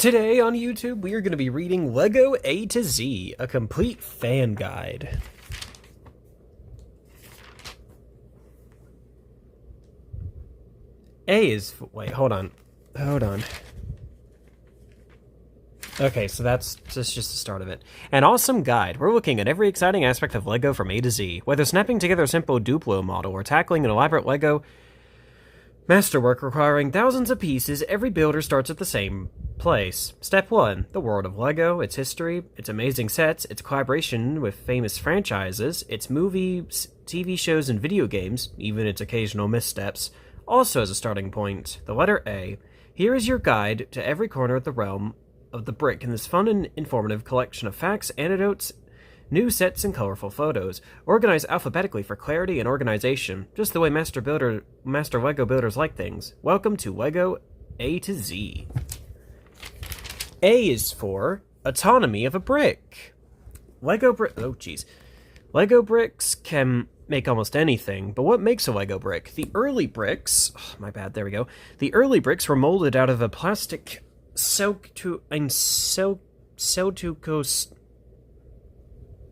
Today on YouTube, we are going to be reading Lego A to Z, a complete fan guide. A is... wait, hold on. Okay, so that's just the start of it. An awesome guide. We're looking at every exciting aspect of Lego from A to Z. Whether snapping together a simple Duplo model or tackling an elaborate Lego masterwork requiring thousands of pieces, every builder starts at the same place. Step 1. The world of Lego, its history, its amazing sets, its collaboration with famous franchises, its movies, TV shows, and video games, even its occasional missteps, also as a starting point. The letter A. Here is your guide to every corner of the realm of the brick in this fun and informative collection of facts, anecdotes, new sets, and colorful photos, organized alphabetically for clarity and organization, just the way master Lego builders like things. Welcome to Lego A to Z. A is for autonomy of a brick. Lego bricks can make almost anything, but what makes a Lego brick? The early bricks... oh, my bad, there we go. The early bricks were molded out of a plastic cellulose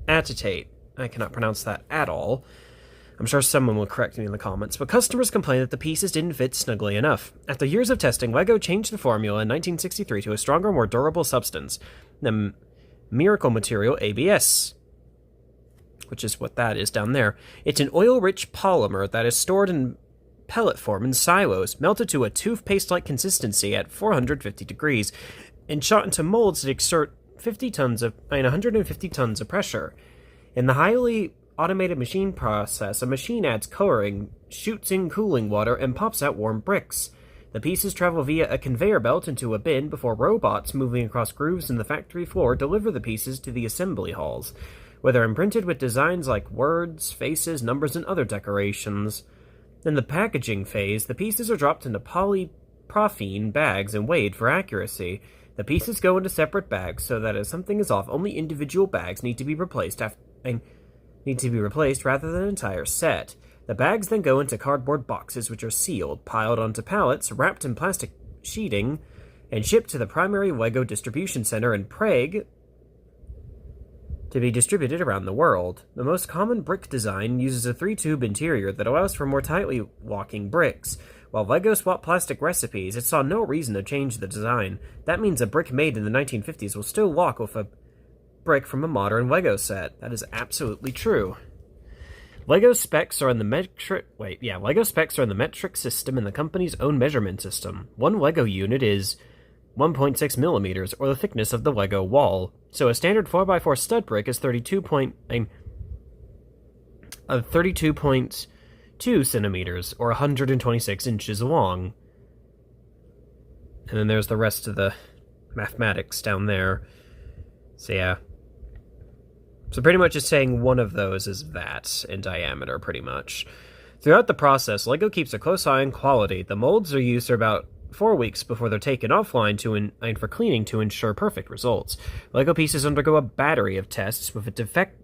acetate. I cannot pronounce that at all. I'm sure someone will correct me in the comments, but customers complained that the pieces didn't fit snugly enough. After years of testing, Lego changed the formula in 1963 to a stronger, more durable substance, the miracle material ABS, which is what that is down there. It's an oil-rich polymer that is stored in pellet form in silos, melted to a toothpaste-like consistency at 450 degrees, and shot into molds that exert 150 tons of pressure. In the highly automated machine process, a machine adds coloring, shoots in cooling water, and pops out warm bricks. The pieces travel via a conveyor belt into a bin before robots moving across grooves in the factory floor deliver the pieces to the assembly halls, where they're imprinted with designs like words, faces, numbers, and other decorations. In the packaging phase, the pieces are dropped into polypropylene bags and weighed for accuracy. The pieces go into separate bags so that if something is off, only individual bags need to be replaced rather than an entire set. The bags then go into cardboard boxes which are sealed, piled onto pallets, wrapped in plastic sheeting, and shipped to the primary Lego distribution center in Prague to be distributed around the world. The most common brick design uses a 3-tube interior that allows for more tightly locking bricks. While Lego swapped plastic recipes, it saw no reason to change the design. That means a brick made in the 1950s will still lock with a brick from a modern Lego set. That is absolutely true. Lego specs are in the metric system in the company's own measurement system. One Lego unit is 1.6 millimeters, or the thickness of the Lego wall. So a standard 4x4 stud brick is 32.2 centimeters, or 126 inches long. And then there's the rest of the mathematics down there. So yeah. So pretty much it's saying one of those is that in diameter, pretty much. Throughout the process, Lego keeps a close eye on quality. The molds are used for about 4 weeks before they're taken offline for cleaning to ensure perfect results. Lego pieces undergo a battery of tests with a defect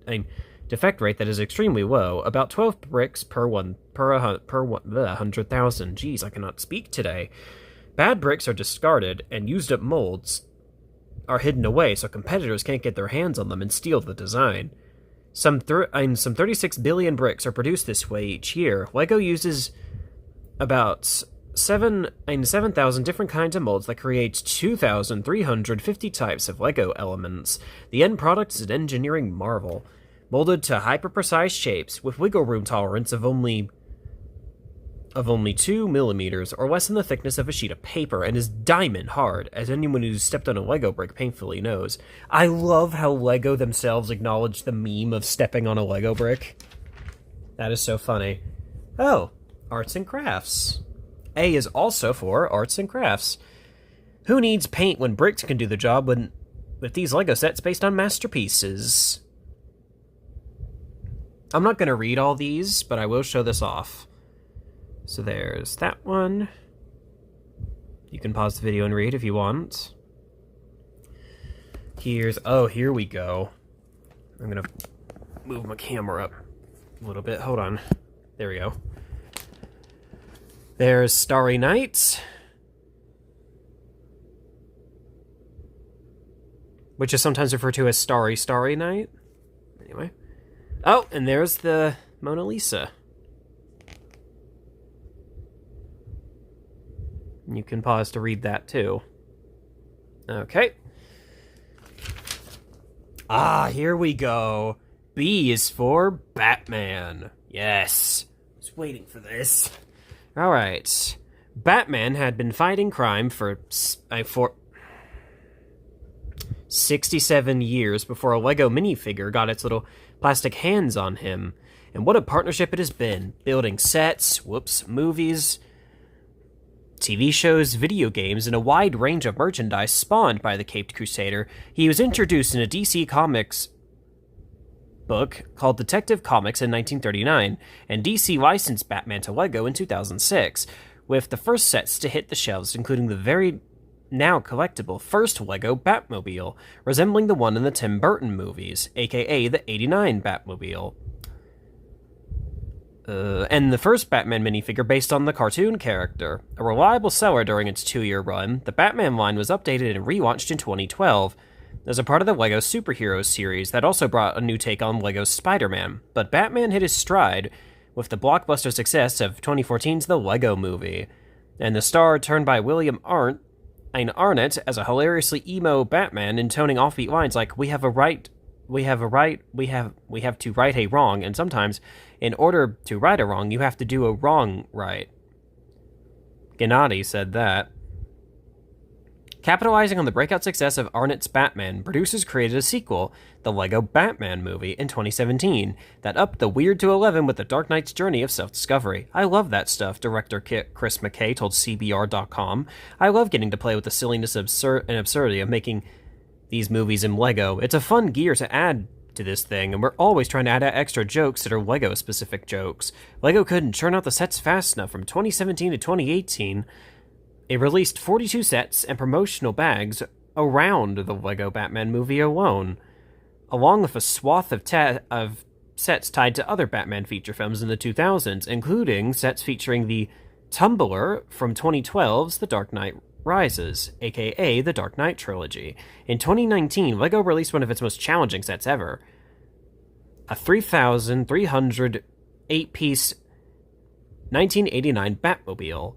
rate that is extremely low, about 12 bricks per 100,000. Jeez, I cannot speak today. Bad bricks are discarded, and used-up molds are hidden away so competitors can't get their hands on them and steal the design. Some 36 billion bricks are produced this way each year. Lego uses about 7,000 different kinds of molds that creates 2,350 types of Lego elements. The end product is an engineering marvel, molded to hyper-precise shapes with wiggle room tolerance of only 2 millimeters, or less than the thickness of a sheet of paper, and is diamond hard, as anyone who's stepped on a Lego brick painfully knows. I love how Lego themselves acknowledge the meme of stepping on a Lego brick. That is so funny. Oh, arts and crafts. A is also for arts and crafts. Who needs paint when bricks can do the job with these Lego sets based on masterpieces? I'm not going to read all these, but I will show this off. So there's that one. You can pause the video and read if you want. Here we go. I'm going to move my camera up a little bit. Hold on. There we go. There's Starry Night. which is sometimes referred to as Starry Starry Night. Anyway. Oh, and there's the Mona Lisa. You can pause to read that, too. Okay. Ah, here we go. B is for Batman. Yes. I was waiting for this. All right. Batman had been fighting crime for 67 years before a Lego minifigure got its little plastic hands on him. And what a partnership it has been. Building sets, movies, TV shows, video games, and a wide range of merchandise spawned by the Caped Crusader. He was introduced in a DC Comics book called Detective Comics in 1939, and DC licensed Batman to Lego in 2006, with the first sets to hit the shelves, including the very now collectible first Lego Batmobile, resembling the one in the Tim Burton movies, aka the '89 Batmobile. And the first Batman minifigure based on the cartoon character. A reliable seller during its 2-year run, the Batman line was updated and relaunched in 2012 as a part of the LEGO Superheroes series that also brought a new take on LEGO's Spider-Man. But Batman hit his stride with the blockbuster success of 2014's The Lego Movie, and the star turned by William Arnett as a hilariously emo Batman, intoning offbeat lines like "We have to right a wrong," and sometimes, in order to right a wrong, you have to do a wrong right. Gennady said that. Capitalizing on the breakout success of Arnett's Batman, producers created a sequel, the Lego Batman Movie, in 2017, that upped the weird to 11 with the Dark Knight's journey of self-discovery. I love that stuff, director Chris McKay told CBR.com. I love getting to play with the silliness and absurdity of making these movies in Lego. It's a fun gear to add to this thing, and we're always trying to add extra jokes that are Lego-specific jokes. Lego couldn't churn out the sets fast enough. From 2017 to 2018, it released 42 sets and promotional bags around the Lego Batman movie alone, along with a swath of sets tied to other Batman feature films in the 2000s, including sets featuring the Tumbler from 2012's The Dark Knight Rises, aka the Dark Knight trilogy. In 2019, LEGO released one of its most challenging sets ever, a 3,308-piece 1989 Batmobile.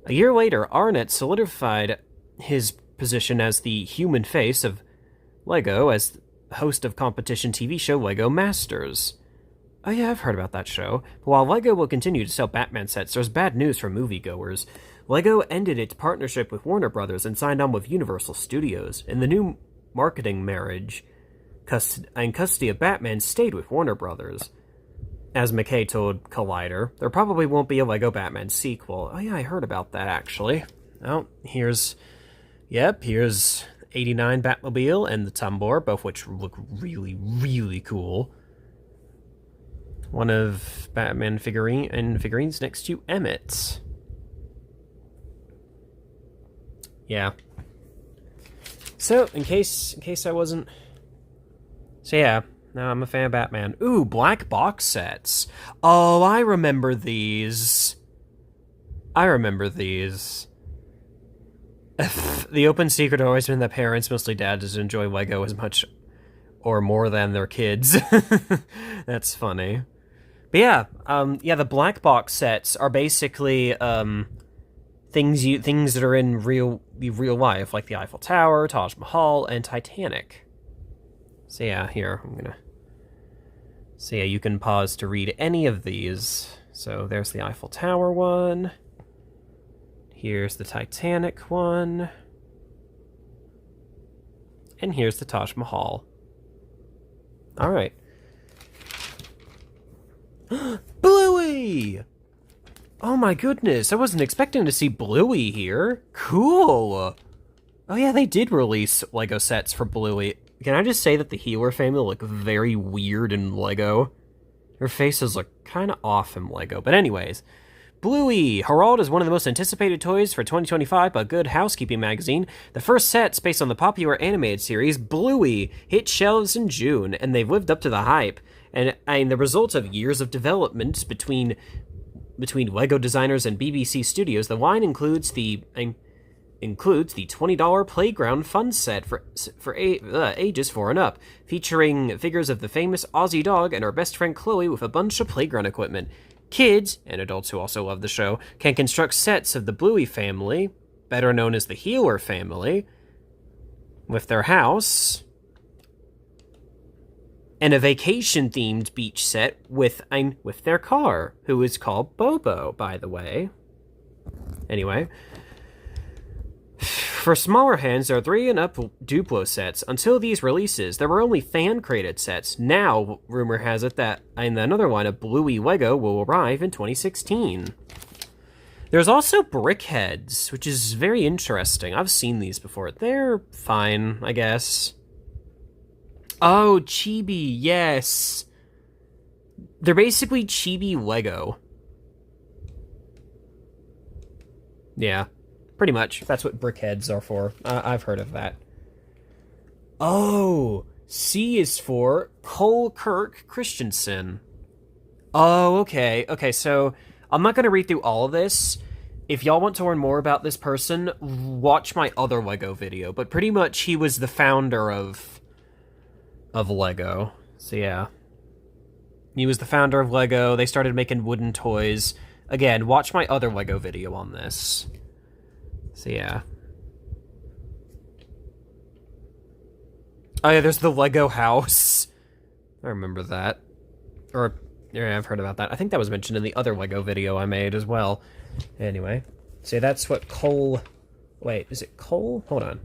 A year later, Arnett solidified his position as the human face of LEGO as host of competition TV show LEGO Masters. Oh yeah, I've heard about that show. But while LEGO will continue to sell Batman sets, there's bad news for moviegoers. LEGO ended its partnership with Warner Brothers and signed on with Universal Studios. In the new marketing marriage, custody of Batman stayed with Warner Brothers. As McKay told Collider, there probably won't be a LEGO Batman sequel. Oh yeah, I heard about that, actually. Oh, here's 89 Batmobile and the Tumbler, both which look really, really cool. One of Batman figurines next to Emmett. Yeah. So, in case I wasn't... So yeah, no, I'm a fan of Batman. Ooh, black box sets. Oh, I remember these. The open secret had always been that parents, mostly dads, enjoy LEGO as much or more than their kids. That's funny. But yeah, the black box sets are basically things that are in real life, like the Eiffel Tower, Taj Mahal, and Titanic. So yeah, here, you can pause to read any of these. So there's the Eiffel Tower one. Here's the Titanic one. And here's the Taj Mahal. Alright. Bluey! Oh my goodness, I wasn't expecting to see Bluey here. Cool! Oh yeah, they did release LEGO sets for Bluey. Can I just say that the Healer family look very weird in LEGO? Their faces look kind of off in LEGO. But anyways, Bluey! Herald is one of the most anticipated toys for 2025 by Good Housekeeping magazine. The first sets, based on the popular animated series, Bluey, hit shelves in June, and they've lived up to the hype. And the result of years of development between LEGO designers and BBC Studios, the line includes the includes the $20 Playground Fun Set for ages 4 and up, featuring figures of the famous Aussie dog and our best friend Chloe with a bunch of playground equipment. Kids, and adults who also love the show, can construct sets of the Bluey family, better known as the Healer family, with their house, and a vacation-themed beach set with their car, who is called Bobo, by the way. Anyway, for smaller hands, there are 3 and up Duplo sets. Until these releases, there were only fan-created sets. Now, rumor has it that another line of Bluey Lego will arrive in 2016. There's also Brickheads, which is very interesting. I've seen these before. They're fine, I guess. Oh, Chibi, yes. They're basically Chibi Lego. Yeah, pretty much. That's what Brickheads are for. I've heard of that. Oh, C is for Cole Kirk Christensen. Oh, okay. Okay, so I'm not going to read through all of this. If y'all want to learn more about this person, watch my other Lego video. But pretty much he was the founder of Lego. So yeah. He was the founder of Lego. They started making wooden toys. Again, watch my other Lego video on this. So yeah. Oh yeah, there's the Lego house. I remember that. Or, yeah, I've heard about that. I think that was mentioned in the other Lego video I made as well. Anyway. So that's what Cole... Wait, is it Cole? Hold on.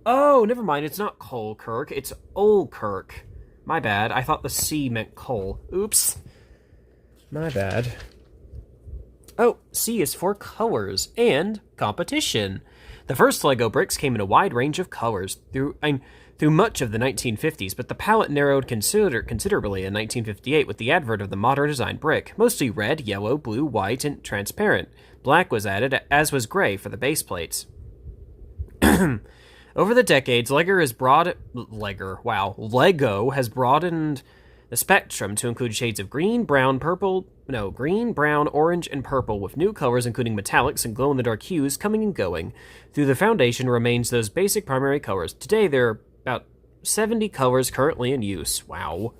Oh, never mind. It's not Cole Kirk. It's Ole Kirk. My bad. I thought the C meant Cole. Oops. My bad. Oh, C is for colors and competition. The first Lego bricks came in a wide range of colors through much of the 1950s, but the palette narrowed considerably in 1958 with the advent of the modern design brick, mostly red, yellow, blue, white, and transparent. Black was added, as was gray for the base plates. Over the decades, Lego has broadened the spectrum to include shades of green, brown, orange, and purple, with new colors including metallics and glow-in-the-dark hues coming and going. Through the foundation remains those basic primary colors. Today, there are about 70 colors currently in use. Wow.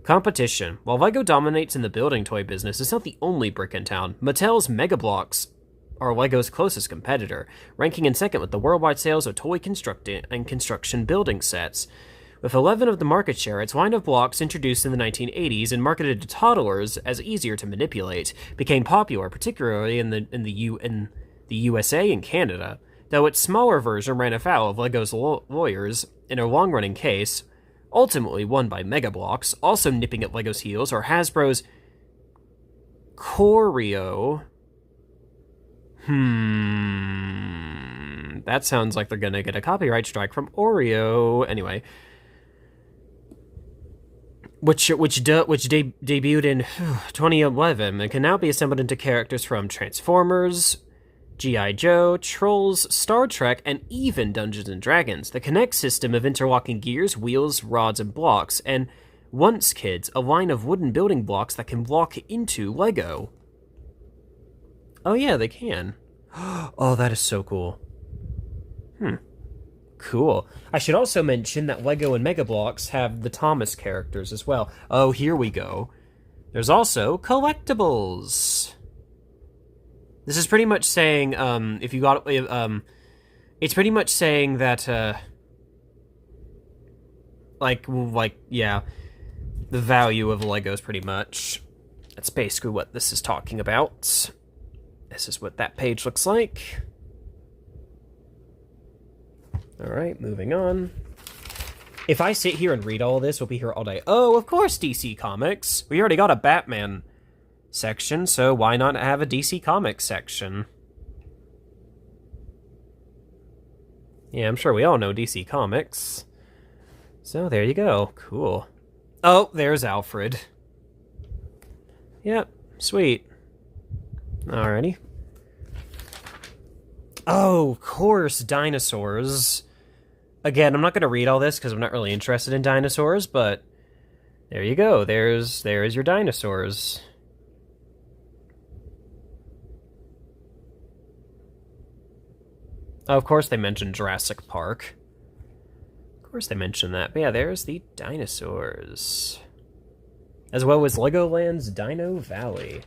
Competition. While Lego dominates in the building toy business, it's not the only brick in town. Mattel's Mega Bloks are Lego's closest competitor, ranking in second with the worldwide sales of toy construction building sets. With 11 of the market share, its line of blocks introduced in the 1980s and marketed to toddlers as easier to manipulate, became popular, particularly in the USA and Canada. Though its smaller version ran afoul of Lego's lawyers in a long-running case, ultimately won by Mega Bloks. Also nipping at Lego's heels are Hasbro's Choreo. That sounds like they're gonna get a copyright strike from Oreo. Anyway. Which debuted in 2011 and can now be assembled into characters from Transformers, G.I. Joe, Trolls, Star Trek, and even Dungeons & Dragons. The Kinect system of interlocking gears, wheels, rods, and blocks, and Once Kids, a line of wooden building blocks that can walk into Lego. Oh yeah, they can. Oh, that is so cool. Cool. I should also mention that Lego and Mega Bloks have the Thomas characters as well. Oh, here we go. There's also collectibles. This is pretty much saying, it's pretty much saying that, yeah, the value of Legos pretty much. That's basically what this is talking about. This is what that page looks like. Alright, moving on. If I sit here and read all this, we'll be here all day. Oh, of course, DC Comics. We already got a Batman section, so why not have a DC Comics section? Yeah, I'm sure we all know DC Comics. So there you go. Cool. Oh, there's Alfred. Yep, sweet. Alrighty. Oh, of course, dinosaurs. Again, I'm not going to read all this because I'm not really interested in dinosaurs, but there you go. There's your dinosaurs. Oh, of course they mentioned Jurassic Park. Of course they mentioned that. But yeah, there's the dinosaurs. As well as Legoland's Dino Valley.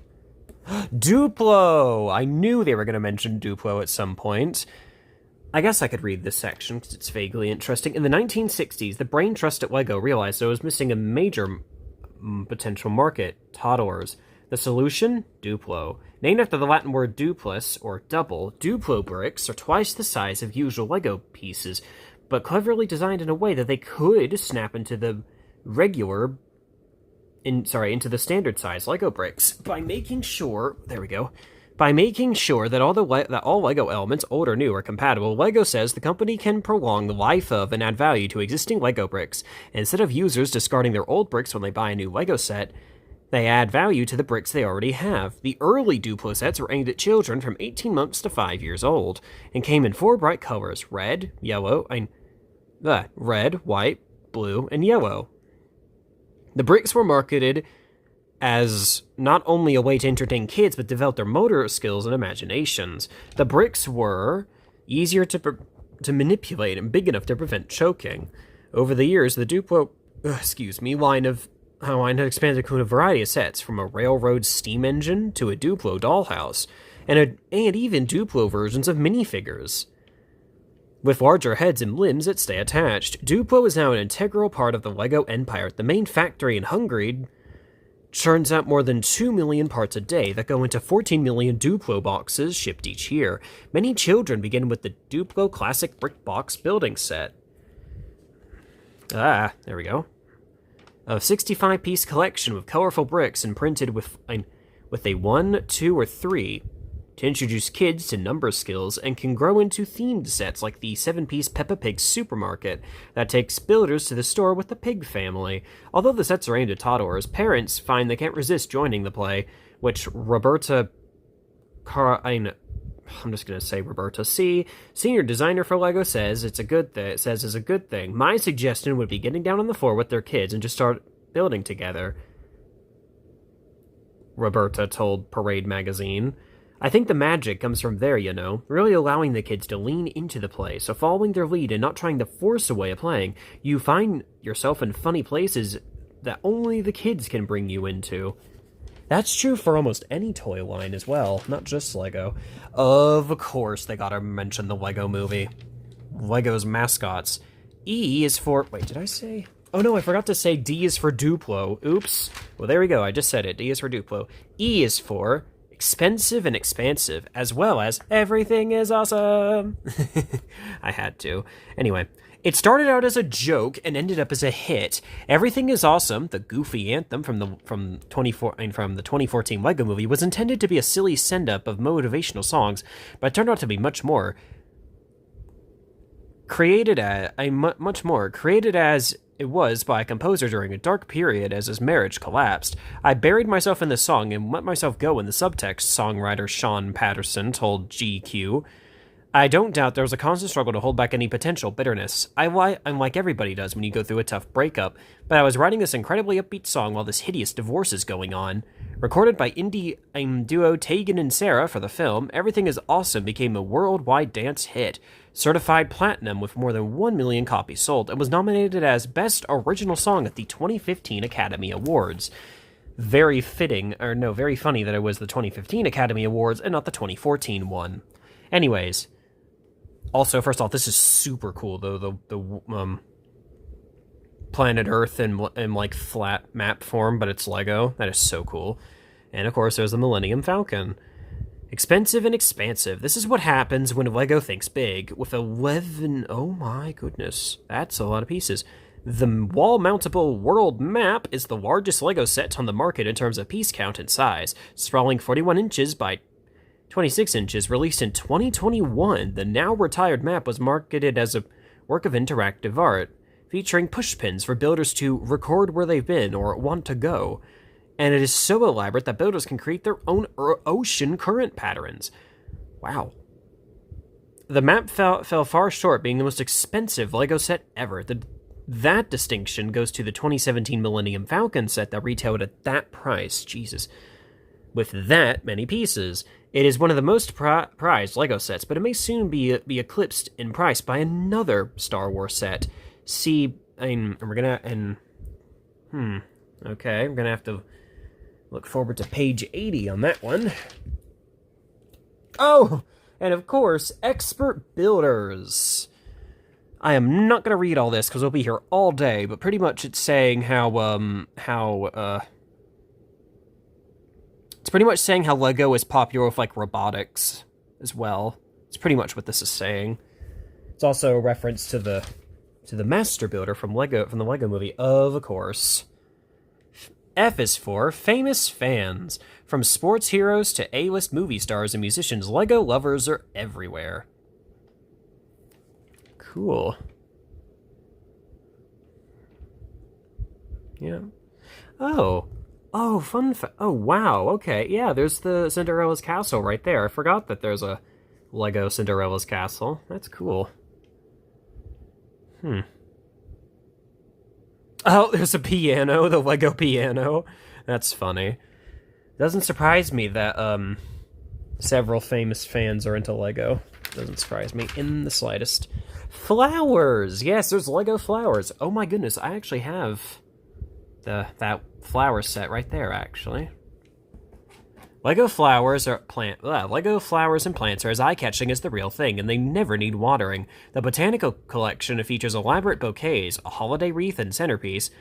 Duplo! I knew they were going to mention Duplo at some point. I guess I could read this section because it's vaguely interesting. In the 1960s, the brain trust at LEGO realized it was missing a major potential market, toddlers. The solution? Duplo. Named after the Latin word duplus, or double, Duplo bricks are twice the size of usual LEGO pieces, but cleverly designed in a way that they could snap into the into the standard size LEGO bricks by making sure that all LEGO elements, old or new, are compatible. LEGO says the company can prolong the life of and add value to existing LEGO bricks. Instead of users discarding their old bricks when they buy a new LEGO set, they add value to the bricks they already have. The early Duplo sets were aimed at children from 18 months to 5 years old, and came in 4 bright colors: red, white, blue, and yellow. The bricks were marketed as not only a way to entertain kids, but develop their motor skills and imaginations. The bricks were easier to manipulate and big enough to prevent choking. Over the years, the Duplo line had expanded to a variety of sets, from a railroad steam engine to a Duplo dollhouse, and even Duplo versions of minifigures with larger heads and limbs that stay attached. Duplo is now an integral part of the LEGO empire. The main factory in Hungary churns out more than 2 million parts a day that go into 14 million Duplo boxes shipped each year. Many children begin with the Duplo classic brick box building set. There we go. A 65-piece collection with colorful bricks and printed with a 1, 2, or 3 to introduce kids to number skills, and can grow into themed sets like the 7-piece Peppa Pig supermarket that takes builders to the store with the pig family. Although the sets are aimed at toddlers, parents find they can't resist joining the play, which Roberta C., senior designer for LEGO, says is a good thing. My suggestion would be getting down on the floor with their kids and just start building together, Roberta told Parade magazine. I think the magic comes from there, really allowing the kids to lean into the play, so following their lead and not trying to force a way of playing, you find yourself in funny places that only the kids can bring you into. That's true for almost any toy line as well, not just LEGO. Of course they gotta mention the LEGO movie. LEGO's mascots. E is for... Wait, did I say... Oh no, I forgot to say D is for Duplo. Oops. Well, there we go, I just said it. D is for Duplo. E is for... expensive and expansive, as well as everything is awesome. I had to. Anyway, it started out as a joke and ended up as a hit. Everything is Awesome, the goofy anthem from the 2014 LEGO movie, was intended to be a silly send-up of motivational songs, but turned out to be much more. Created as it was by a composer during a dark period as his marriage collapsed. I buried myself in the song and let myself go in the subtext, songwriter Sean Patterson told GQ. I don't doubt there was a constant struggle to hold back any potential bitterness. I'm like everybody does when you go through a tough breakup, but I was writing this incredibly upbeat song while this hideous divorce is going on. Recorded by indie duo Tegan and Sarah for the film, Everything is Awesome became a worldwide dance hit, certified platinum with more than 1 million copies sold, and was nominated as Best Original Song at the 2015 Academy Awards. Very funny that it was the 2015 Academy Awards and not the 2014 one. Anyways, also, first off, this is super cool, though, the planet Earth in like flat map form, but it's LEGO. That is so cool. And of course, there's the Millennium Falcon. Expensive and expansive. This is what happens when LEGO thinks big. With 11... Oh my goodness. That's a lot of pieces. The wall-mountable world map is the largest LEGO set on the market in terms of piece count and size. Sprawling 41 inches by 26 inches, released in 2021, the now-retired map was marketed as a work of interactive art, featuring pushpins for builders to record where they've been or want to go. And it is so elaborate that builders can create their own ocean current patterns. Wow. The map fell far short, being the most expensive LEGO set ever. That distinction goes to the 2017 Millennium Falcon set that retailed at that price. Jesus. with that many pieces. It is one of the most prized LEGO sets, but it may soon be eclipsed in price by another Star Wars set. See, okay, I'm gonna have to look forward to page 80 on that one. Oh, and of course, expert builders. I am not gonna read all this because we'll be here all day, but pretty much it's saying it's pretty much saying how LEGO is popular with, like, robotics as well. It's pretty much what this is saying. It's also a reference to the Master Builder from the LEGO movie, of course. F is for famous fans. From sports heroes to A-list movie stars and musicians, LEGO lovers are everywhere. Cool. Yeah. Oh, fun fact. Oh, wow. Okay. Yeah, there's the Cinderella's castle right there. I forgot that there's a LEGO Cinderella's castle. That's cool. Oh, there's a piano, the LEGO piano. That's funny. Doesn't surprise me that, several famous fans are into LEGO. Doesn't surprise me in the slightest. Flowers! Yes, there's LEGO flowers. Oh my goodness, I actually have that flower set right there, actually. LEGO flowers and plants are as eye-catching as the real thing, and they never need watering. The botanical collection features elaborate bouquets, a holiday wreath and centerpiece,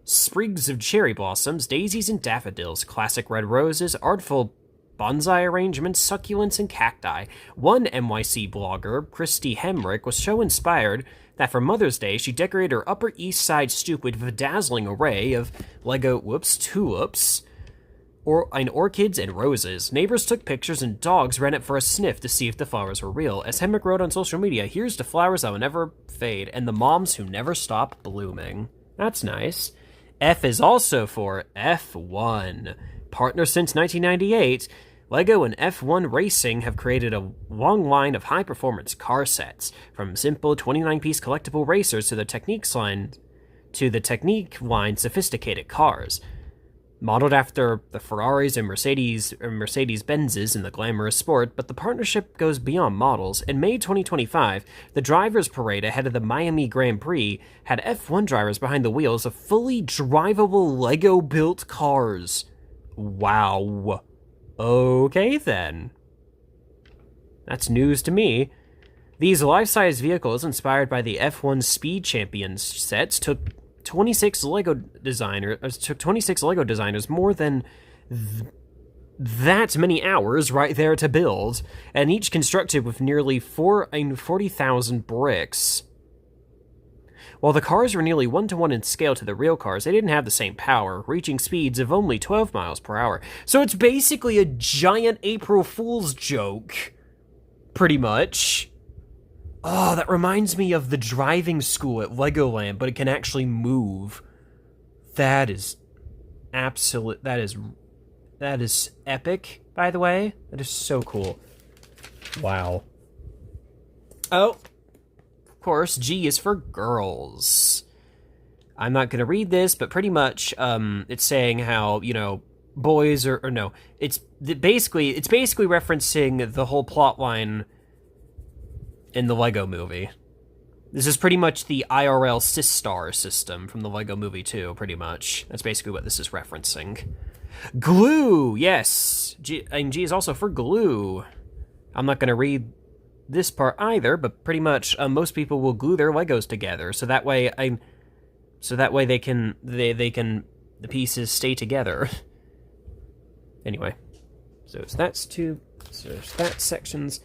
sprigs of cherry blossoms, daisies and daffodils, classic red roses, artful bonsai arrangements, succulents, and cacti. One NYC blogger, Christy Hemrick, was so inspired that for Mother's Day, she decorated her Upper East Side stoop with a dazzling array of LEGO tulips, orchids, and roses. Neighbors took pictures and dogs ran it for a sniff to see if the flowers were real. As Hemrick wrote on social media, here's to flowers that will never fade and the moms who never stop blooming. That's nice. F is also for F1. Partner since 1998, LEGO and F1 Racing have created a long line of high-performance car sets, from simple 29-piece collectible racers to the Technique line sophisticated cars. Modeled after the Ferraris and Mercedes-Benzes in the glamorous sport, but the partnership goes beyond models. In May 2025, the Drivers' Parade ahead of the Miami Grand Prix had F1 drivers behind the wheels of fully drivable LEGO-built cars. Wow. Okay, then. That's news to me. These life-size vehicles, inspired by the F1 Speed Champions sets, took 26 LEGO designers more than that many hours right there to build, and each constructed with nearly 40,000 bricks. While the cars were nearly 1-to-1 in scale to the real cars, they didn't have the same power, reaching speeds of only 12 miles per hour. So it's basically a giant April Fool's joke, pretty much. Oh, that reminds me of the driving school at Legoland, but it can actually move. That is absolute. That is epic, by the way. That is so cool. Wow. Oh, of course, G is for girls. I'm not going to read this, but pretty much it's saying how, boys or no, it's basically referencing the whole plot line in the LEGO movie. This is pretty much the IRL Sistar system from the LEGO movie 2, pretty much. That's basically what this is referencing. Glue! Yes! G is also for glue. I'm not going to read this part either, but pretty much most people will glue their Legos together, so that way the pieces stay together. Anyway, so that's that section's.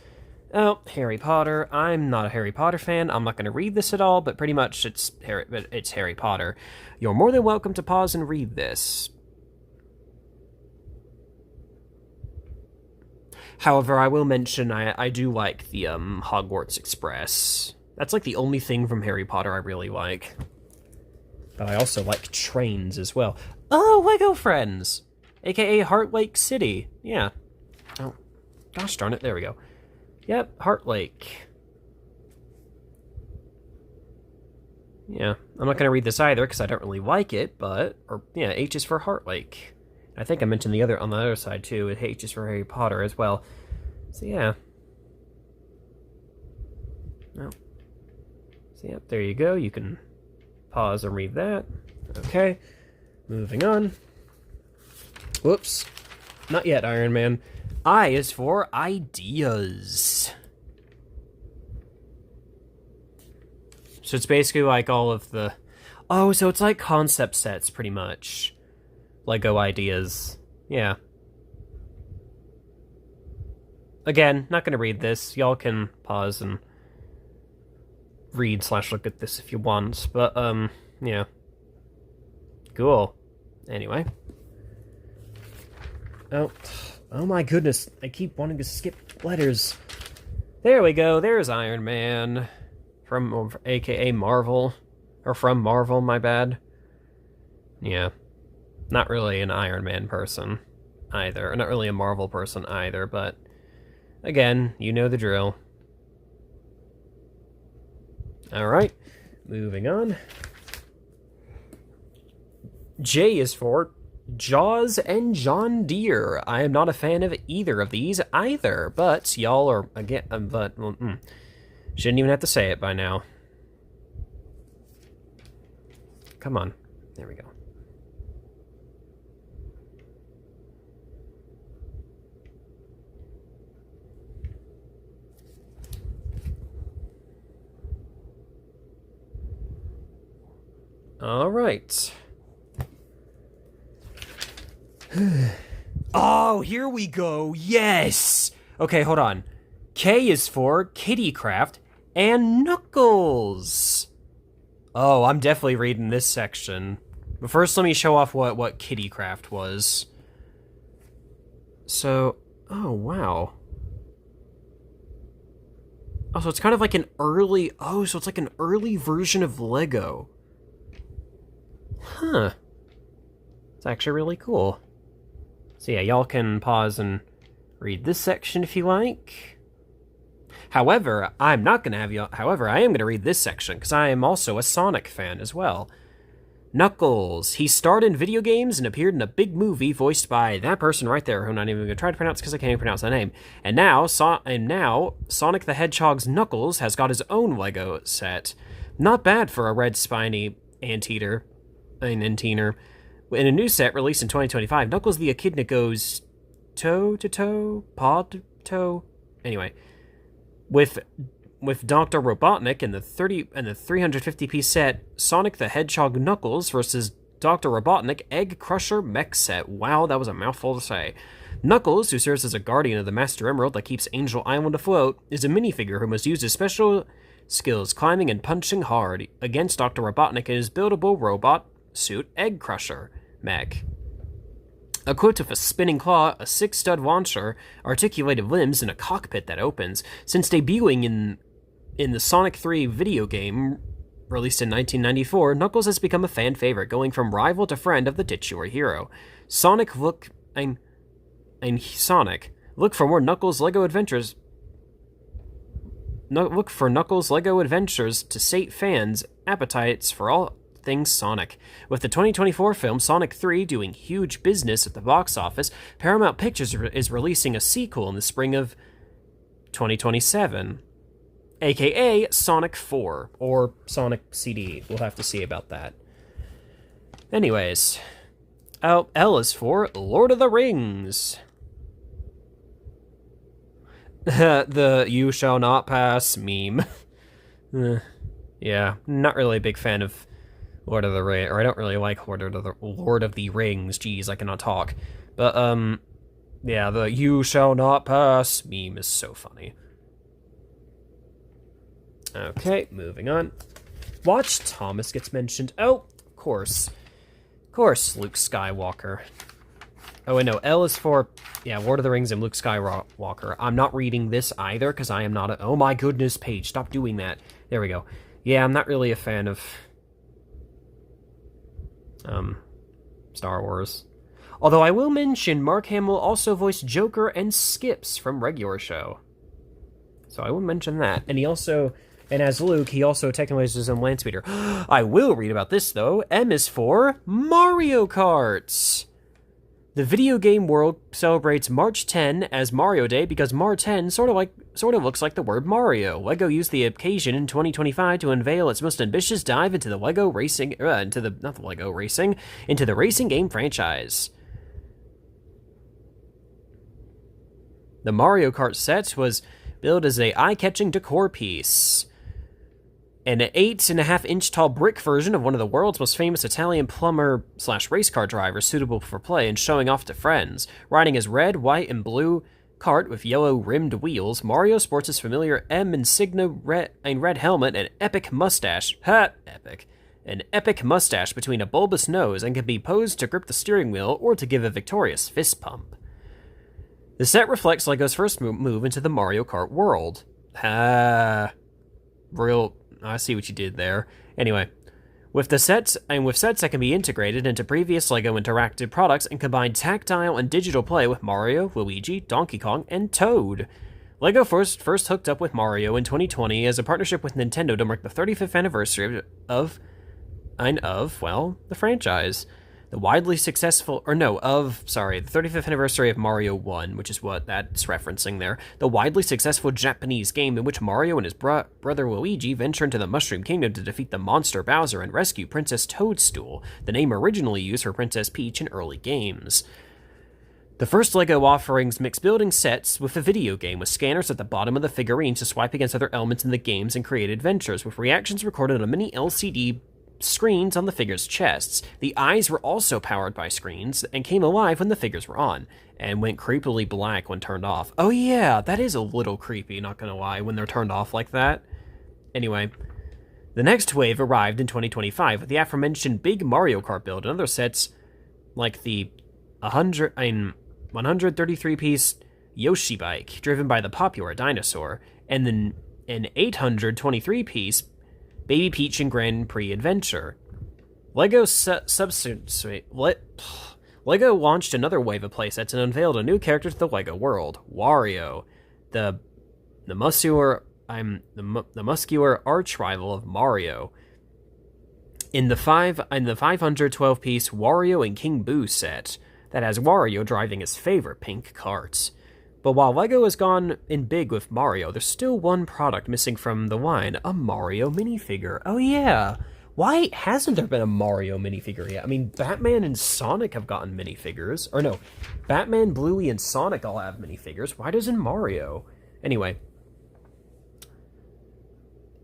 Oh, Harry Potter. I'm not a Harry Potter fan. I'm not going to read this at all, but pretty much it's Harry Potter. You're more than welcome to pause and read this. However, I will mention I do like the Hogwarts Express. That's like the only thing from Harry Potter I really like. But I also like trains as well. Oh, Lego Friends! AKA Heart Lake City. Yeah. Oh, gosh darn it. There we go. Yep, Heart Lake. Yeah, I'm not going to read this either because I don't really like it, but... H is for Heart Lake. I think I mentioned on the other side, too. H is for Harry Potter as well. So, yeah. Oh. So, yeah, there you go. You can pause and read that. Okay. Moving on. Whoops. Not yet, Iron Man. I is for ideas. So it's basically like all of the... Oh, so it's like concept sets, pretty much. Lego ideas. Yeah. Again, not gonna read this. Y'all can pause and read/look at this if you want. But, yeah. Cool. Anyway. Oh my goodness. I keep wanting to skip letters. There we go. There's Iron Man. From, aka Marvel. Or from Marvel, my bad. Yeah. Not really an Iron Man person either. Or not really a Marvel person either, but again, you know the drill. Alright, moving on. J is for Jaws and John Deere. I am not a fan of either of these either, but y'all are, again, shouldn't even have to say it by now. Come on. There we go. All right. Oh, here we go. Yes. Okay, hold on. K is for Kittycraft and Knuckles. Oh, I'm definitely reading this section. But first, let me show off what Kittycraft was. So, oh, wow. Oh, so it's kind of like an early... Oh, so it's like an early version of Lego. Huh. It's actually really cool. So yeah, y'all can pause and read this section if you like. However, I'm not going to have you... However, I am going to read this section, because I am also a Sonic fan as well. Knuckles. He starred in video games and appeared in a big movie voiced by that person right there, who I'm not even going to try to pronounce because I can't even pronounce that name. And now, Sonic the Hedgehog's Knuckles has got his own Lego set. Not bad for a red spiny anteater. In a new set released in 2025, Knuckles the Echidna goes toe-to-toe, paw-to-toe. Anyway, with Dr. Robotnik in the 350-piece set, Sonic the Hedgehog Knuckles versus Dr. Robotnik Egg Crusher Mech Set. Wow, that was a mouthful to say. Knuckles, who serves as a guardian of the Master Emerald that keeps Angel Island afloat, is a minifigure who must use his special skills climbing and punching hard against Dr. Robotnik in his buildable robot suit Egg Crusher mech. Equipped with a spinning claw, a 6-stud launcher, articulated limbs, and a cockpit that opens. Since debuting in the Sonic 3 video game released in 1994, Knuckles has become a fan favorite, going from rival to friend of the titular hero. Look for more Knuckles Lego Adventures. Look for Knuckles Lego Adventures to sate fans' appetites for all things Sonic. With the 2024 film Sonic 3 doing huge business at the box office, Paramount Pictures is releasing a sequel in the spring of 2027, aka Sonic 4, or Sonic CD. We'll have to see about that. Anyways, L is for Lord of the Rings. The "you shall not pass" meme. Yeah, not really a big fan of Lord of the Rings, or I don't really like Lord of the Rings. Jeez, I cannot talk. But, yeah, the "you shall not pass" meme is so funny. Okay, moving on. Watch Thomas gets mentioned. Oh, of course. Of course, Luke Skywalker. Oh, wait, no, L is for, yeah, Lord of the Rings and Luke Skywalker. I'm not reading this either, because I am not a... Oh my goodness, Paige, stop doing that. There we go. Yeah, I'm not really a fan of Star Wars. Although I will mention Mark Hamill also voiced Joker and Skips from Regular Show. So I will mention that. And he also, and as Luke, he also technically has his own land speeder. I will read about this, though. M is for Mario Kart. The video game world celebrates March 10 as Mario Day because Mar 10 sort of looks like the word Mario. LEGO used the occasion in 2025 to unveil its most ambitious dive into the LEGO racing into the racing game franchise. The Mario Kart set was billed as a eye-catching decor piece. An 8.5-inch tall brick version of one of the world's most famous Italian plumber/race car drivers, suitable for play and showing off to friends. Riding his red, white, and blue kart with yellow rimmed wheels, Mario sports his familiar M insignia red helmet and epic mustache. Epic. An epic mustache between a bulbous nose and can be posed to grip the steering wheel or to give a victorious fist pump. The set reflects LEGO's first move into the Mario Kart world. I see what you did there. Anyway, with sets that can be integrated into previous LEGO interactive products and combine tactile and digital play with Mario, Luigi, Donkey Kong, and Toad. LEGO first hooked up with Mario in 2020 as a partnership with Nintendo to mark the 35th anniversary of the franchise. The 35th anniversary of Mario 1, which is what that's referencing there. The widely successful Japanese game in which Mario and his brother Luigi venture into the Mushroom Kingdom to defeat the monster Bowser and rescue Princess Toadstool, the name originally used for Princess Peach in early games. The first LEGO offerings mix building sets with a video game, with scanners at the bottom of the figurines to swipe against other elements in the games and create adventures, with reactions recorded on a mini LCD screens on the figures' chests. The eyes were also powered by screens and came alive when the figures were on, and went creepily black when turned off. Oh yeah, that is a little creepy, not gonna lie, when they're turned off like that. Anyway, the next wave arrived in 2025 with the aforementioned big Mario Kart build and other sets like the 133-piece Yoshi bike, driven by the popular dinosaur, and then an 823-piece Baby Peach and Grand Prix Adventure. LEGO launched another wave of playsets and unveiled a new character to the LEGO world, Wario, the muscular arch rival of Mario. In the 512-piece Wario and King Boo set that has Wario driving his favorite pink carts. But while LEGO has gone in big with Mario, there's still one product missing from the line, a Mario minifigure. Oh yeah, why hasn't there been a Mario minifigure yet? I mean, Batman and Sonic have gotten minifigures. Or no, Batman, Bluey, and Sonic all have minifigures. Why doesn't Mario? Anyway.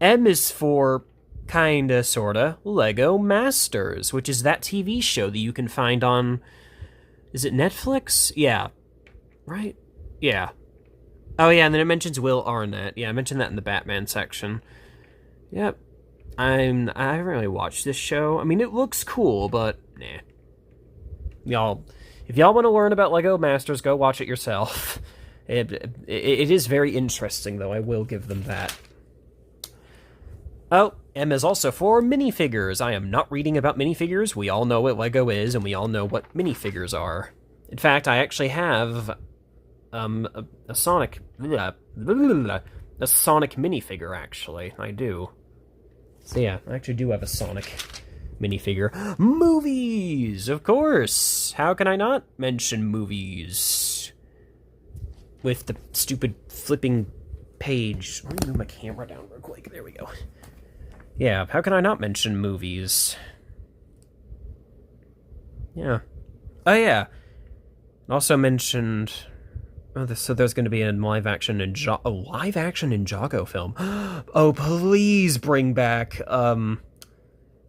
M is for, kinda, sorta, LEGO Masters, which is that TV show that you can find on... Is it Netflix? Yeah. Right? Yeah. Oh, yeah, and then it mentions Will Arnett. Yeah, I mentioned that in the Batman section. Yep. I haven't really watched this show. I mean, it looks cool, but nah. If y'all want to learn about LEGO Masters, go watch it yourself. It is very interesting, though. I will give them that. Oh, M is also for minifigures. I am not reading about minifigures. We all know what LEGO is, and we all know what minifigures are. In fact, I actually have... a Sonic minifigure, actually. I do. So yeah, I actually do have a Sonic minifigure. Movies! Of course! How can I not mention movies? With the stupid flipping page. Let me move my camera down real quick. There we go. Yeah, how can I not mention movies? Yeah. Oh yeah. Also mentioned... so there's going to be a live-action Ninjago film. Oh, please bring back,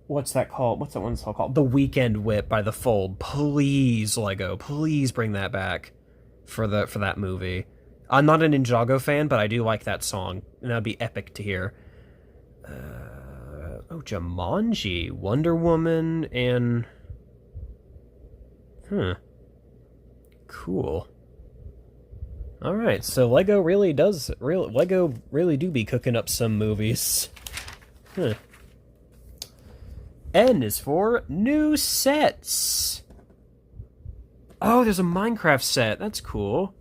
what's that called? What's that one called? The Weekend Whip by The Fold. Please, LEGO, please bring that back for that movie. I'm not a Ninjago fan, but I do like that song, and that'd be epic to hear. Jumanji, Wonder Woman, and... Cool. Alright, so LEGO really do be cooking up some movies. N is for new sets. Oh, there's a Minecraft set. That's cool.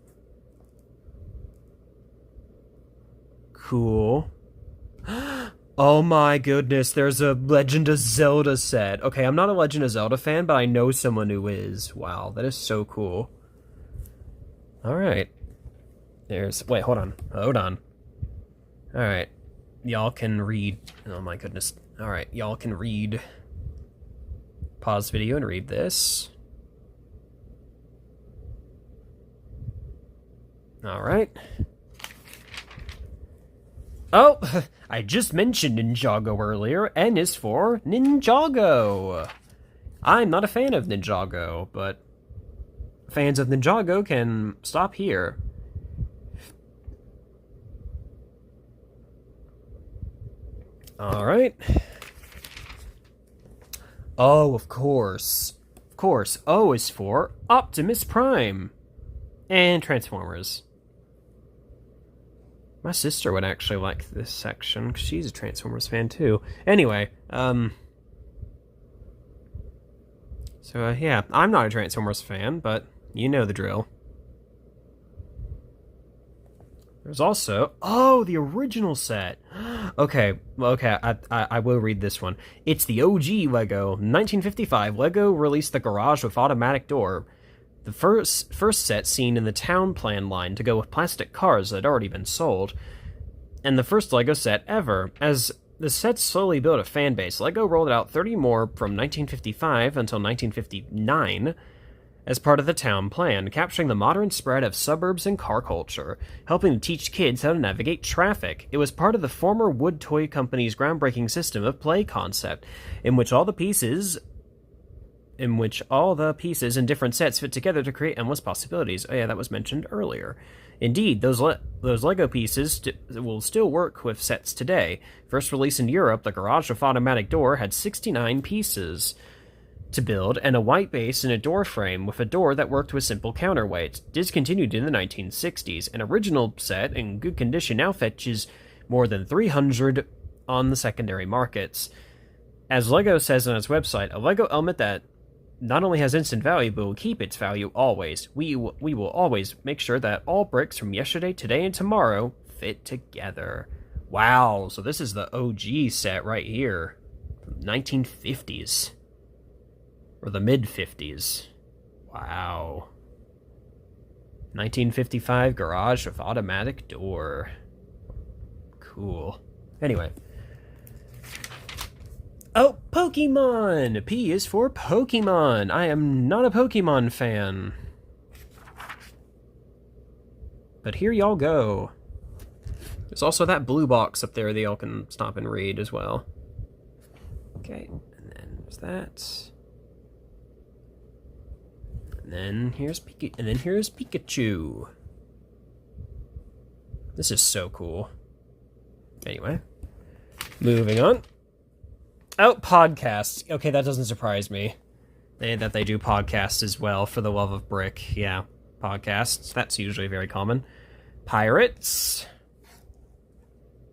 Oh my goodness, there's a Legend of Zelda set. Okay, I'm not a Legend of Zelda fan, but I know someone who is. Wow, that is so cool. Alright. Wait, hold on. Hold on. Alright. Y'all can read. Oh my goodness. Alright, y'all can read. Pause video and read this. Alright. Oh, I just mentioned Ninjago earlier. N is for Ninjago. I'm not a fan of Ninjago, but fans of Ninjago can stop here. Alright. Oh, of course. Of course, O is for Optimus Prime. And Transformers. My sister would actually like this section, because she's a Transformers fan too. Anyway, So, yeah, I'm not a Transformers fan, but you know the drill. There's also... Oh, the original set! Okay, I will read this one. It's the OG LEGO. 1955, LEGO released the garage with automatic door. The first set seen in the town plan line to go with plastic cars that had already been sold, and the first LEGO set ever. As the sets slowly built a fan base, LEGO rolled out 30 more from 1955 until 1959 as part of the town plan, capturing the modern spread of suburbs and car culture, helping to teach kids how to navigate traffic. It was part of the former Wood Toy Company's groundbreaking system of play concept, in which all the pieces in different sets fit together to create endless possibilities. Oh yeah, that was mentioned earlier. Indeed, those LEGO pieces will still work with sets today. First released in Europe, the garage with automatic door had 69 pieces to build, and a white base and a door frame with a door that worked with simple counterweights. Discontinued in the 1960s. An original set in good condition now fetches more than 300 on the secondary markets. As LEGO says on its website, a LEGO element that not only has instant value, but will keep its value always. We will always make sure that all bricks from yesterday, today, and tomorrow fit together. Wow, so this is the OG set right here. From 1950s. Or the mid-50s. Wow. 1955 garage with automatic door. Cool. Anyway. Oh, Pokemon! P is for Pokemon. I am not a Pokemon fan. But here y'all go. There's also that blue box up there that y'all can stop and read as well. Okay, and then there's that. And then here's Pikachu. This is so cool. Anyway, moving on. Oh, podcasts. Okay, that doesn't surprise me. That they do podcasts as well, for the love of brick. Yeah, podcasts. That's usually very common. Pirates.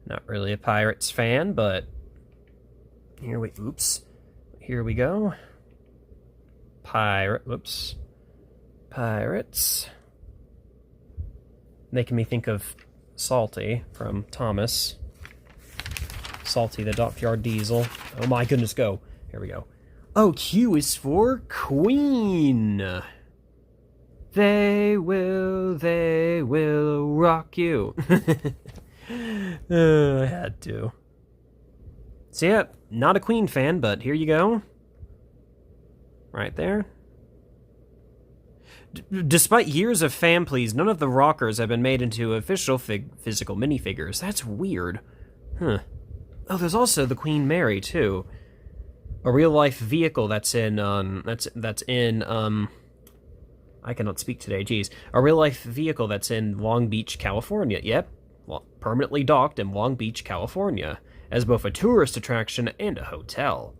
Not really a Pirates fan, but here we go. Pirates. Making me think of Salty from Thomas. Salty the Dockyard Diesel. Oh my goodness, go. Here we go. Oh, Q is for Queen. They will rock you. I had to. So yeah, not a Queen fan, but here you go. Right there. Despite years of fan pleas, none of the rockers have been made into official physical minifigures. That's weird. Huh. Oh, there's also the Queen Mary too, a real life vehicle that's in I cannot speak today. Geez, a real life vehicle that's in Long Beach, California. Yep, permanently docked in Long Beach, California, as both a tourist attraction and a hotel.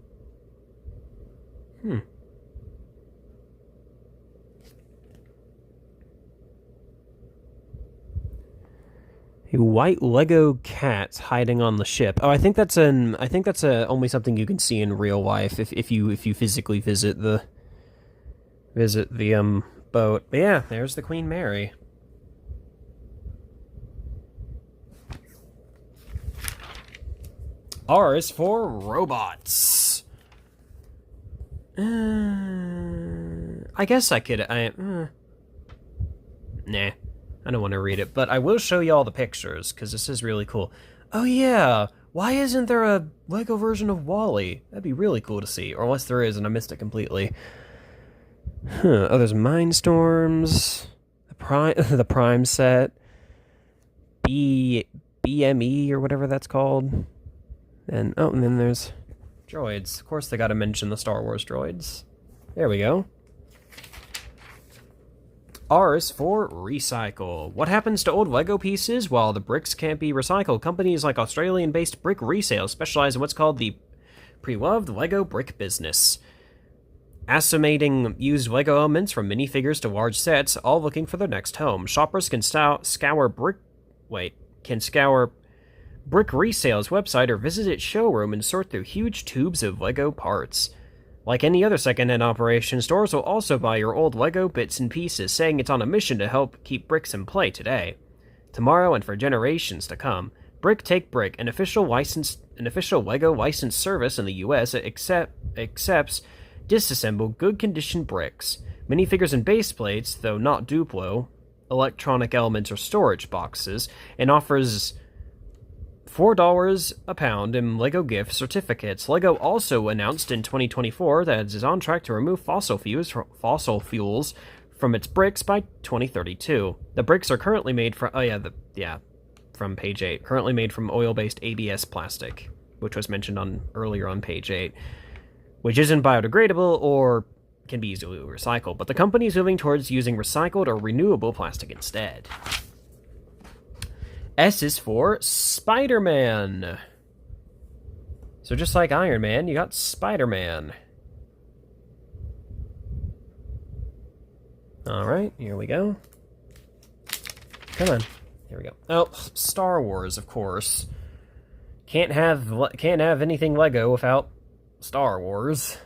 A white Lego cat hiding on the ship. Oh, I think that's only something you can see in real life if you physically visit the boat. But yeah, there's the Queen Mary. R is for robots. I guess I could... Nah, I don't want to read it, but I will show you all the pictures, because this is really cool. Oh yeah, why isn't there a LEGO version of WALL-E? That'd be really cool to see, or unless there is and I missed it completely. Oh, there's Mindstorms, the Prime set, BME, or whatever that's called. And then there's droids. Of course they gotta mention the Star Wars droids. There we go. R is for recycle. What happens to old LEGO pieces? While the bricks can't be recycled, companies like Australian-based Brick Resale specialize in what's called the pre-loved LEGO brick business. Assimilating used LEGO elements from minifigures to large sets, all looking for their next home. Shoppers can scour Brick Resale's website or visit its showroom and sort through huge tubes of LEGO parts. Like any other second-hand operation, stores will also buy your old LEGO bits and pieces, saying it's on a mission to help keep bricks in play today, tomorrow, and for generations to come. Brick Take Brick, an official LEGO licensed service in the U.S. accepts disassembled, good-condition bricks, minifigures and base plates, though not Duplo, electronic elements or storage boxes, and offers $4 a pound in LEGO gift certificates. LEGO also announced in 2024 that it is on track to remove fossil fuels from its bricks by 2032. The bricks are currently made from from page 8. Currently made from oil-based ABS plastic, which was mentioned earlier on page 8, which isn't biodegradable or can be easily recycled, but the company is moving towards using recycled or renewable plastic instead. S is for Spider-Man. So just like Iron Man, you got Spider-Man. Alright, here we go. Come on. Here we go. Oh, Star Wars, of course. Can't have anything LEGO without Star Wars.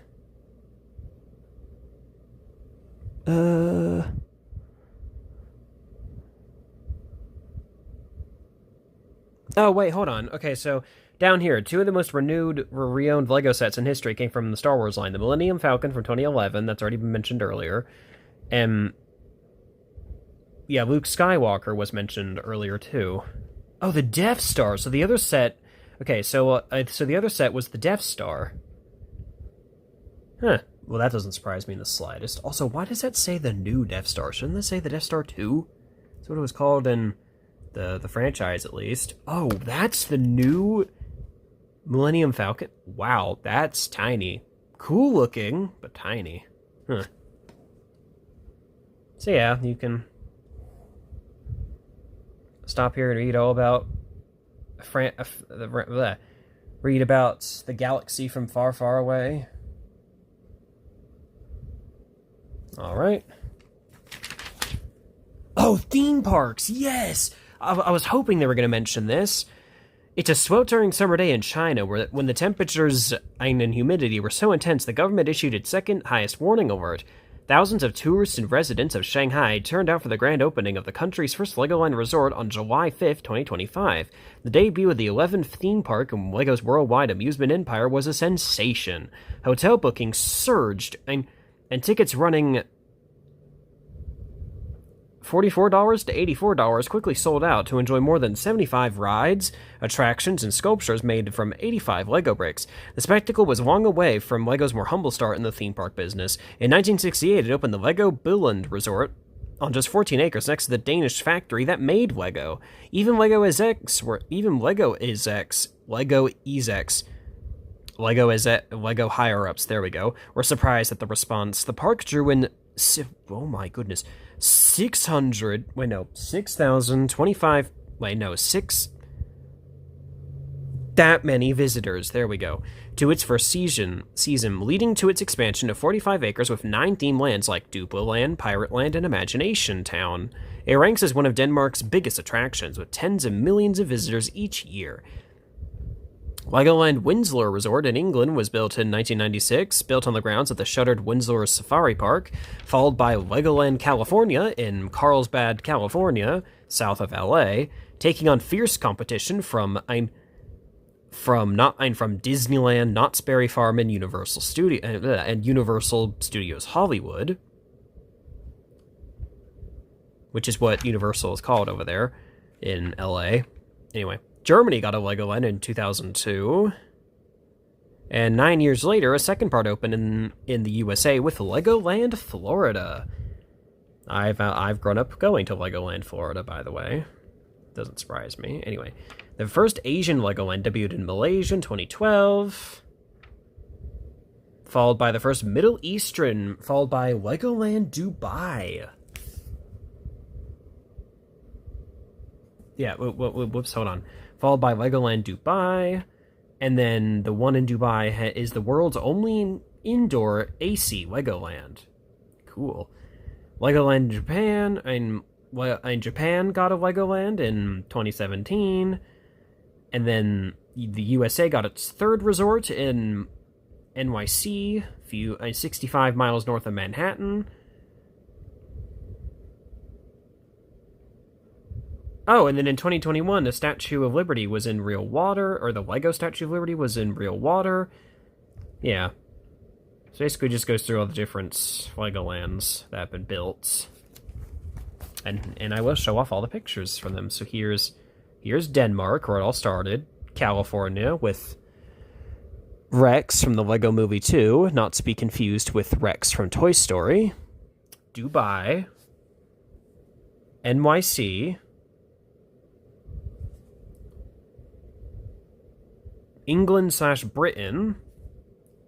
Oh, wait, hold on. Okay, so down here, two of the most re-owned LEGO sets in history came from the Star Wars line. The Millennium Falcon from 2011, that's already been mentioned earlier. And yeah, Luke Skywalker was mentioned earlier, too. Oh, the Death Star. So the other set... Okay, so the other set was the Death Star. Huh. Well, that doesn't surprise me in the slightest. Also, why does that say the new Death Star? Shouldn't that say the Death Star 2? That's what it was called in the franchise, at least. Oh, that's the new Millennium Falcon? Wow, that's tiny. Cool looking, but tiny. Huh. So yeah, you can stop here and read all about read about the galaxy from far, far away. Alright. Oh, theme parks! Yes! I was hoping they were going to mention this. It's a sweltering summer day in China when the temperatures and humidity were so intense the government issued its second highest warning alert. Thousands of tourists and residents of Shanghai turned out for the grand opening of the country's first Legoland resort on July 5th, 2025. The debut of the 11th theme park in LEGO's worldwide amusement empire was a sensation. Hotel bookings surged, and tickets running $44 to $84 quickly sold out to enjoy more than 75 rides, attractions, and sculptures made from 85 LEGO bricks. The spectacle was long away from LEGO's more humble start in the theme park business. In 1968, it opened the LEGO Billund Resort on just 14 acres next to the Danish factory that made LEGO. Even LEGO higher-ups, there we go, were surprised at the response. The park drew in, oh my goodness, 6,025, that many visitors, there we go, to its first season, leading to its expansion to 45 acres with 9 theme lands like Duplo Land, Pirate Land, and Imagination Town. It ranks as one of Denmark's biggest attractions, with tens of millions of visitors each year. Legoland Windsor Resort in England was built in 1996, built on the grounds of the shuttered Windsor Safari Park, followed by Legoland California in Carlsbad, California, south of LA, taking on fierce competition from from Disneyland, Knott's Berry Farm, and Universal Studios Hollywood, which is what Universal is called over there in LA. Anyway, Germany got a Legoland in 2002. And 9 years later, a second part opened in the USA with Legoland Florida. I've grown up going to Legoland Florida, by the way. Doesn't surprise me. Anyway, the first Asian Legoland debuted in Malaysia in 2012. Followed by the first Middle Eastern, followed by Legoland Dubai. Yeah, whoops, hold on. Followed by Legoland Dubai. And then the one in Dubai is the world's only indoor AC Legoland. Cool. Legoland Japan, in Japan got a Legoland in 2017. And then the USA got its third resort in NYC, 65 miles north of Manhattan. Oh, and then in 2021, the Statue of Liberty was in real water, or the Lego Statue of Liberty was in real water. Yeah. So basically just goes through all the different Legolands that have been built. And I will show off all the pictures from them. So here's Denmark, where it all started. California, with Rex from the Lego Movie 2, not to be confused with Rex from Toy Story. Dubai. NYC. England/Britain,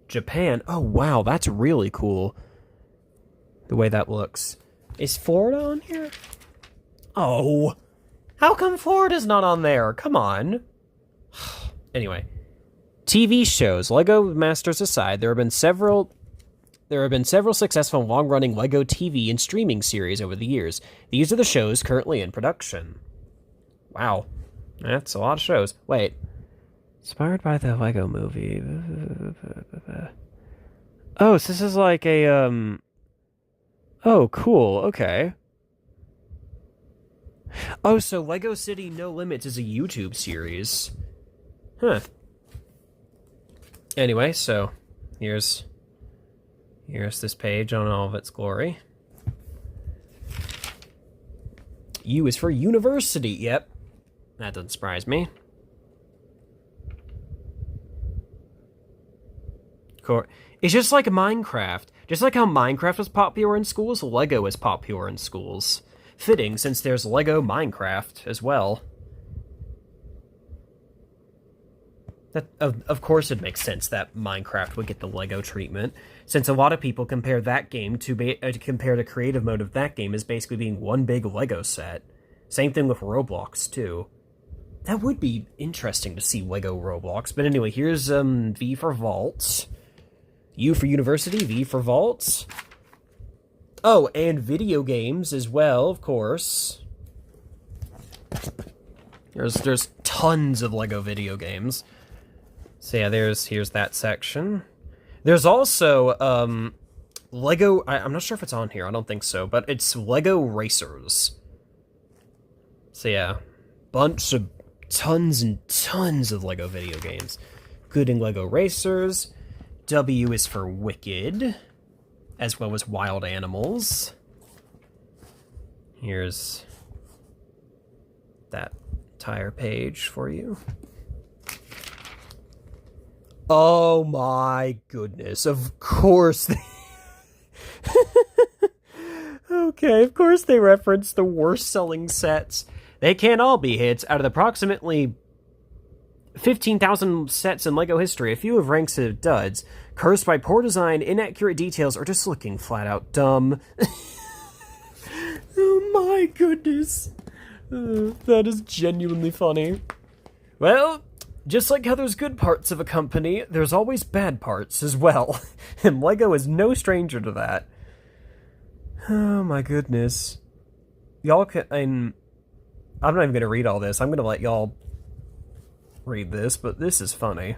Japan. Oh, wow, that's really cool. The way that looks. Is Florida on here? Oh, how come Florida's not on there? Come on. Anyway, TV shows. Lego Masters aside, there have been several successful long-running Lego TV and streaming series over the years. These are the shows currently in production. Wow, that's a lot of shows. Wait. Inspired by the Lego Movie. Oh, so this is like a, Oh, cool, okay. Oh, so Lego City No Limits is a YouTube series. Huh. Anyway, so, here's this page on all of its glory. U is for university, yep. That doesn't surprise me. It's just like Minecraft. Just like how Minecraft was popular in schools, Lego is popular in schools. Fitting, since there's Lego Minecraft as well. That, of course it makes sense that Minecraft would get the Lego treatment, since a lot of people compare that game to compare the creative mode of that game as basically being one big Lego set. Same thing with Roblox, too. That would be interesting to see Lego Roblox. But anyway, here's V for Vaults. U for University, V for Vaults. Oh, and video games as well, of course. There's tons of Lego video games. So yeah, here's that section. There's also Lego. I'm not sure if it's on here. I don't think so, but it's Lego Racers. So yeah, tons and tons of Lego video games, including Lego Racers. W is for Wicked, as well as Wild Animals. Here's that entire page for you. Oh my goodness, of course Okay, of course they reference the worst selling sets. They can't all be hits. Out of the approximately 15,000 sets in LEGO history, a few have ranks of duds, cursed by poor design, inaccurate details, or just looking flat out dumb. Oh my goodness. That is genuinely funny. Well, just like how there's good parts of a company, there's always bad parts as well. And LEGO is no stranger to that. Oh my goodness. Y'all can... I'm not even going to read all this. I'm going to let y'all read this, but this is funny.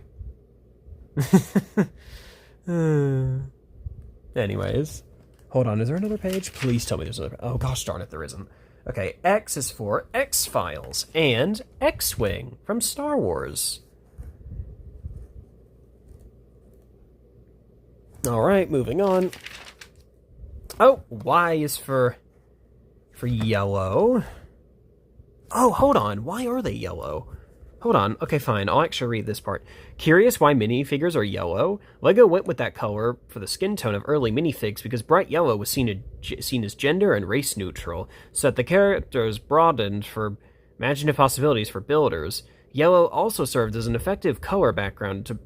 Anyways. Hold on, is there another page? Please tell me there's another... Oh gosh darn it, there isn't. Okay, X is for X-Files and X-Wing from Star Wars. Alright, moving on. Oh, Y is for yellow. Oh, hold on. Why are they yellow? Hold on. Okay, fine. I'll actually read this part. Curious why minifigures are yellow? LEGO went with that color for the skin tone of early minifigs because bright yellow was seen as gender and race neutral, so that the characters broadened for imaginative possibilities for builders. Yellow also served as an effective color background to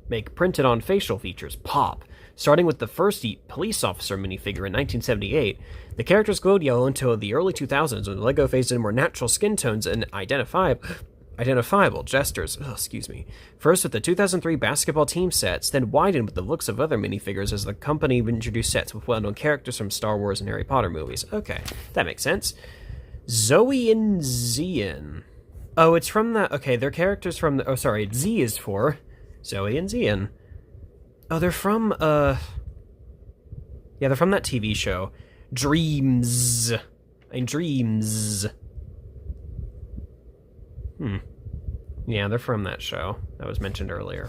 make printed on facial features pop. Starting with the first police officer minifigure in 1978, the characters glowed yellow until the early 2000s when LEGO phased in more natural skin tones and identifiable gestures. First with the 2003 basketball team sets, then widened with the looks of other minifigures as the company introduced sets with well-known characters from Star Wars and Harry Potter movies. Okay, that makes sense. Zoe and Zian. Oh, it's from that. Okay, they're characters from the. Oh, sorry. Z is for Zoe and Zian. Oh, they're from. Yeah, they're from that TV show, Dreams. Dreams. Yeah, they're from that show that was mentioned earlier.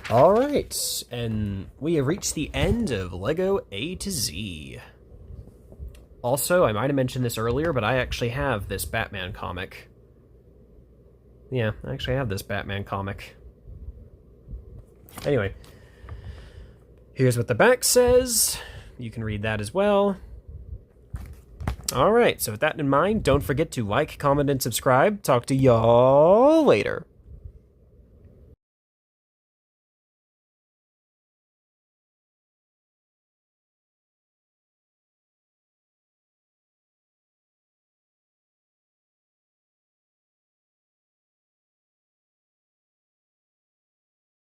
All right, and we have reached the end of LEGO A to Z. Also, I might have mentioned this earlier, but I actually have this Batman comic. Yeah, I actually have this Batman comic. Anyway, here's what the back says. You can read that as well. Alright, so with that in mind, don't forget to like, comment, and subscribe. Talk to y'all later.